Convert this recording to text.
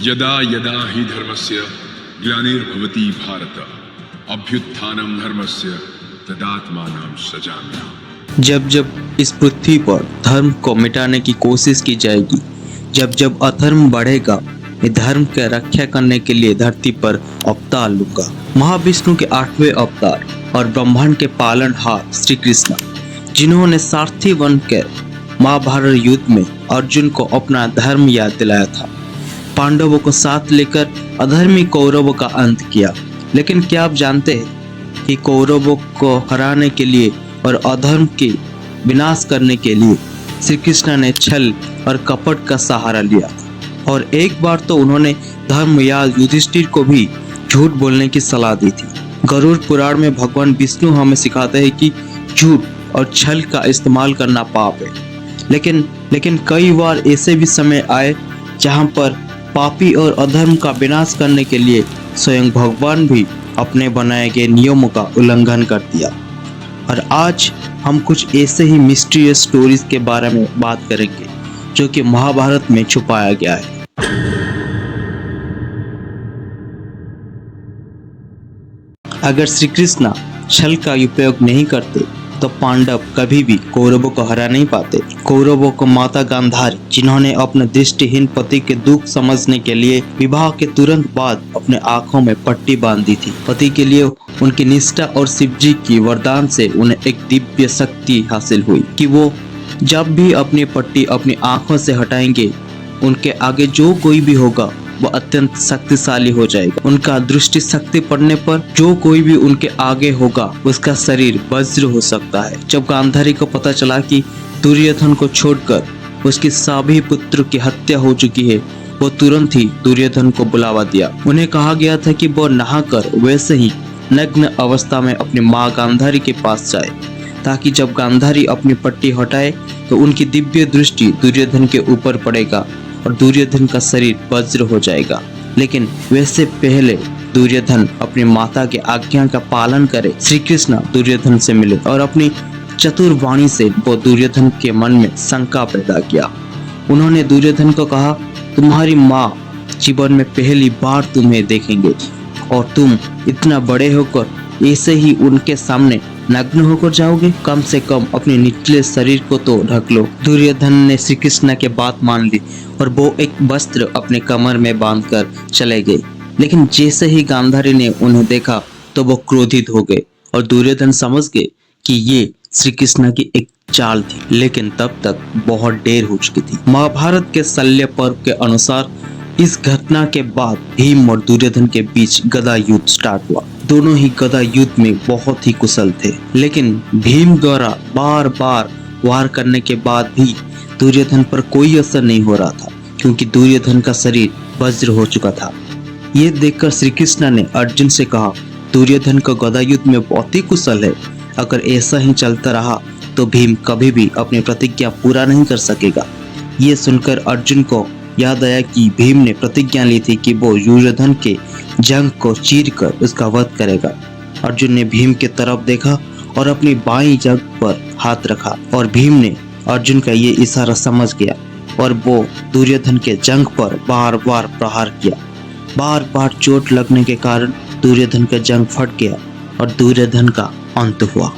यदा यदा हि धर्मस्य ग्लानिर्भवति भारत अभ्युत्थानं धर्मस्य तदात्मानं सृजाम्यहम्। जब जब इस पृथ्वी पर धर्म को मिटाने की कोशिश की जाएगी, जब जब अधर्म बढ़ेगा, मैं धर्म की रक्षा करने के लिए धरती पर अवतार लूंगा। महाविष्णु के 8वें अवतार और ब्रह्मांड के पालनहार श्री कृष्ण, जिन्होंने सारथी बनकर महाभारत युद्ध में अर्जुन को अपना धर्म याद दिलाया था, पांडवों को साथ लेकर अधर्मी कौरवों का अंत किया। लेकिन क्या आप जानते हैं कि कौरवों को हराने के लिए और अधर्म के विनाश करने के लिए श्री कृष्ण ने छल और कपट का सहारा लिया था। और एक बार तो उन्होंने धर्मयाज युधिष्ठिर को भी झूठ बोलने की सलाह दी थी। गरुड़ पुराण में भगवान विष्णु हमें सिखाते हैं कि झूठ और छल का इस्तेमाल करना पाप है। लेकिन कई बार ऐसे भी समय आए जहां पर पापी और अधर्म का विनाश करने के लिए स्वयं भगवान भी अपने बनाए गए नियमों का उल्लंघन कर दिया। और आज हम कुछ ऐसे ही मिस्टीरियस स्टोरीज के बारे में बात करेंगे जो कि महाभारत में छुपाया गया है। अगर श्री कृष्ण छल का उपयोग नहीं करते तो पांडव कभी भी कौरवों को हरा नहीं पाते। कौरवों को माता गांधारी, जिन्होंने अपने दृष्टिहीन पति के दुख समझने के लिए विवाह के तुरंत बाद अपने आंखों में पट्टी बांध दी थी। पति के लिए उनकी निष्ठा और शिवजी की वरदान से उन्हें एक दिव्य शक्ति हासिल हुई कि वो जब भी अपनी पट्टी अपनी आंखों से हटाएंगे, उनके आगे जो कोई भी होगा वो अत्यंत शक्तिशाली हो जाएगा। उनका दृष्टि शक्ति पड़ने पर जो कोई भी उनके आगे होगा उसका शरीर वज्र हो सकता है। जब गांधारी को पता चला कि दुर्योधन को छोड़कर उसके सभी पुत्र की हत्या हो चुकी है, वो तुरंत ही दुर्योधन को बुलावा दिया। उन्हें कहा गया था कि वो नहाकर वैसे ही नग्न अवस्था में अपनी माँ गांधारी के पास जाए, ताकि जब गांधारी अपनी पट्टी हटाए तो उनकी दिव्य दृष्टि दुर्योधन के ऊपर पड़ेगा और दुर्योधन का शरीर वज्र हो जाएगा। लेकिन वैसे पहले दुर्योधन अपनी माता के आज्ञा का पालन करे। श्री कृष्ण दुर्योधन से मिले और अपनी चतुर वाणी से वो दुर्योधन के मन में शंका पैदा किया। उन्होंने दुर्योधन को कहा, तुम्हारी माँ जीवन में पहली बार तुम्हें देखेंगे और तुम इतना बड़े होकर ऐसे ही उनके सामने नग्न होकर जाओगे। कम से कम अपने निचले शरीर को तो ढक लो। दुर्योधन ने श्री कृष्ण के बात मान ली और वो एक वस्त्र अपने कमर में बांधकर चले गए। लेकिन जैसे ही गांधारी ने उन्हें देखा तो वो क्रोधित हो गए और दुर्योधन समझ गए कि ये श्री कृष्ण की एक चाल थी। लेकिन तब तक बहुत देर हो चुकी थी। महाभारत के शल्य पर्व के अनुसार इस घटना के बाद भीम और दुर्योधन के बीच गदा युद्ध स्टार्ट हुआ। दोनों ही गदा युद्ध में बहुत ही कुशल थे, लेकिन भीम द्वारा बार बार वार करने के बाद भी दुर्योधन पर कोई असर नहीं हो रहा था, क्योंकि दुर्योधन का शरीर वज्र हो चुका था। ये देखकर श्री कृष्ण ने अर्जुन से कहा, दुर्योधन का गदा युद्ध में बहुत ही कुशल है। अगर ऐसा ही चलता रहा तो भीम कभी भी अपनी प्रतिज्ञा पूरा नहीं कर सकेगा। ये सुनकर अर्जुन को याद आया कि भीम ने प्रतिज्ञा ली थी कि वो दुर्योधन के जंघ को चीरकर उसका वध करेगा। अर्जुन ने भीम की तरफ देखा और अपनी बाईं जंघ पर हाथ रखा और भीम ने अर्जुन का ये इशारा समझ गया और वो दुर्योधन के जंघ पर बार बार प्रहार किया। बार बार चोट लगने के कारण दुर्योधन का जंघ फट गया और दुर्योधन का अंत हुआ।